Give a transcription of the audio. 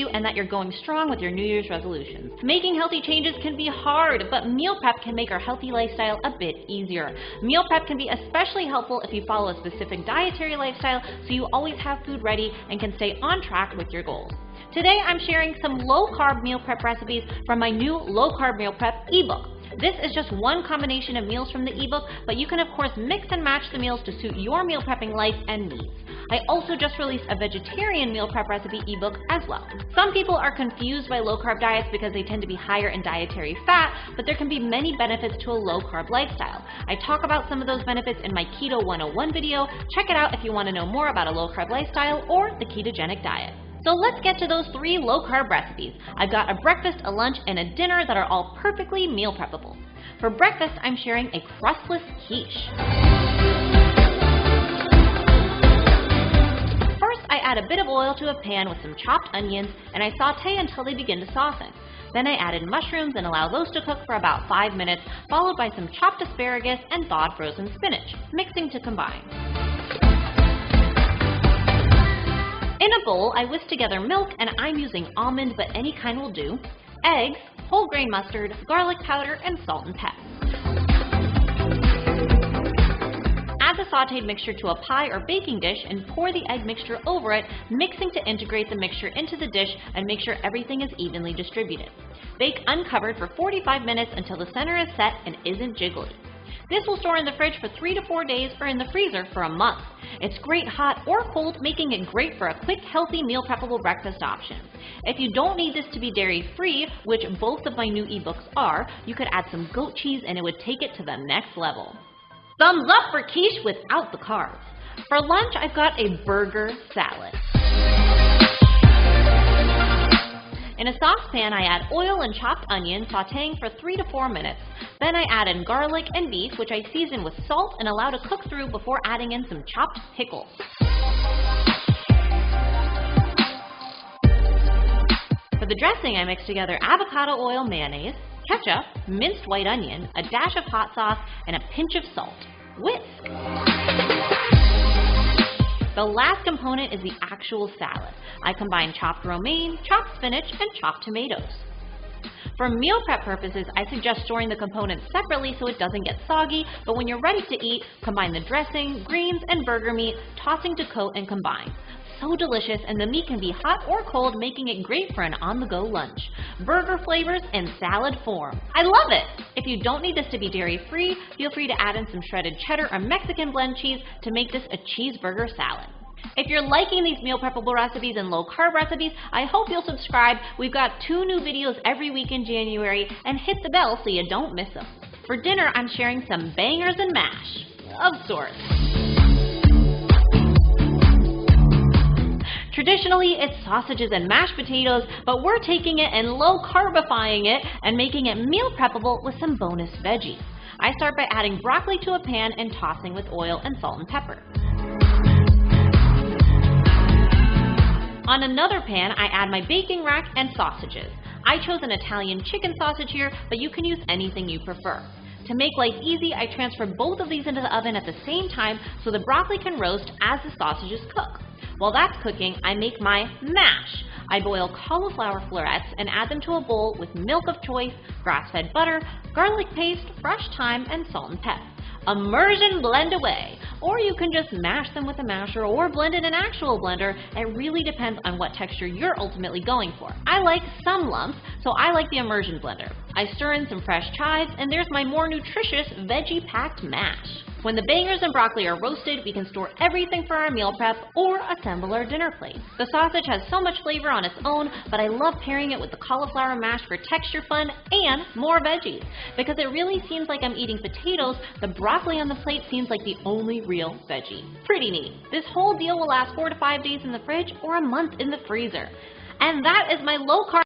you and that you're going strong with your New Year's resolutions. Making healthy changes can be hard, but meal prep can make our healthy lifestyle a bit easier. Meal prep can be especially helpful if you follow a specific dietary lifestyle so you always have food ready and can stay on track with your goals. Today I'm sharing some low-carb meal prep recipes from my new low-carb meal prep ebook. This is just one combination of meals from the ebook, but you can of course mix and match the meals to suit your meal prepping life and needs. I also just released a vegetarian meal prep recipe ebook as well. Some people are confused by low-carb diets because they tend to be higher in dietary fat, but there can be many benefits to a low-carb lifestyle. I talk about some of those benefits in my Keto 101 video. Check it out if you want to know more about a low-carb lifestyle or the ketogenic diet. So let's get to those 3 low-carb recipes. I've got a breakfast, a lunch, and a dinner that are all perfectly meal preppable. For breakfast, I'm sharing a crustless quiche. First, I add a bit of oil to a pan with some chopped onions, and I sauté until they begin to soften. Then I added mushrooms and allow those to cook for about 5 minutes, followed by some chopped asparagus and thawed frozen spinach, mixing to combine. In a bowl, I whisk together milk, and I'm using almond, but any kind will do, eggs, whole grain mustard, garlic powder, and salt and pepper. Add the sautéed mixture to a pie or baking dish and pour the egg mixture over it, mixing to integrate the mixture into the dish and make sure everything is evenly distributed. Bake uncovered for 45 minutes until the center is set and isn't jiggly. This will store in the fridge for 3 to 4 days or in the freezer for a month. It's great hot or cold, making it great for a quick, healthy, meal preppable breakfast option. If you don't need this to be dairy-free, which both of my new ebooks are, you could add some goat cheese and it would take it to the next level. Thumbs up for quiche without the carbs. For lunch, I've got a burger salad. In a saucepan, I add oil and chopped onion, sautéing for 3 to 4 minutes. Then I add in garlic and beef, which I season with salt and allow to cook through before adding in some chopped pickles. For the dressing, I mix together avocado oil mayonnaise, ketchup, minced white onion, a dash of hot sauce, and a pinch of salt. Whisk! The last component is the actual salad. I combine chopped romaine, chopped spinach, and chopped tomatoes. For meal prep purposes, I suggest storing the components separately so it doesn't get soggy, but when you're ready to eat, combine the dressing, greens, and burger meat, tossing to coat and combine. So delicious, and the meat can be hot or cold, making it great for an on-the-go lunch. Burger flavors in salad form. I love it! If you don't need this to be dairy-free, feel free to add in some shredded cheddar or Mexican blend cheese to make this a cheeseburger salad. If you're liking these meal preppable recipes and low-carb recipes, I hope you'll subscribe. We've got 2 new videos every week in January, and hit the bell so you don't miss them. For dinner, I'm sharing some bangers and mash, of sorts. Traditionally, it's sausages and mashed potatoes, but we're taking it and low-carbifying it and making it meal preppable with some bonus veggies. I start by adding broccoli to a pan and tossing with oil and salt and pepper. On another pan, I add my baking rack and sausages. I chose an Italian chicken sausage here, but you can use anything you prefer. To make life easy, I transfer both of these into the oven at the same time so the broccoli can roast as the sausages cook. While that's cooking, I make my mash. I boil cauliflower florets and add them to a bowl with milk of choice, grass-fed butter, garlic paste, fresh thyme, and salt and pepper. Immersion blend away. Or you can just mash them with a masher or blend in an actual blender. It really depends on what texture you're ultimately going for. I like some lumps, so I like the immersion blender. I stir in some fresh chives, and there's my more nutritious veggie-packed mash. When the bangers and broccoli are roasted, we can store everything for our meal prep or assemble our dinner plate. The sausage has so much flavor on its own, but I love pairing it with the cauliflower mash for texture fun and more veggies. Because it really seems like I'm eating potatoes, the broccoli on the plate seems like the only real veggie. Pretty neat. This whole deal will last 4 to 5 days in the fridge or a month in the freezer. And that is my low-carb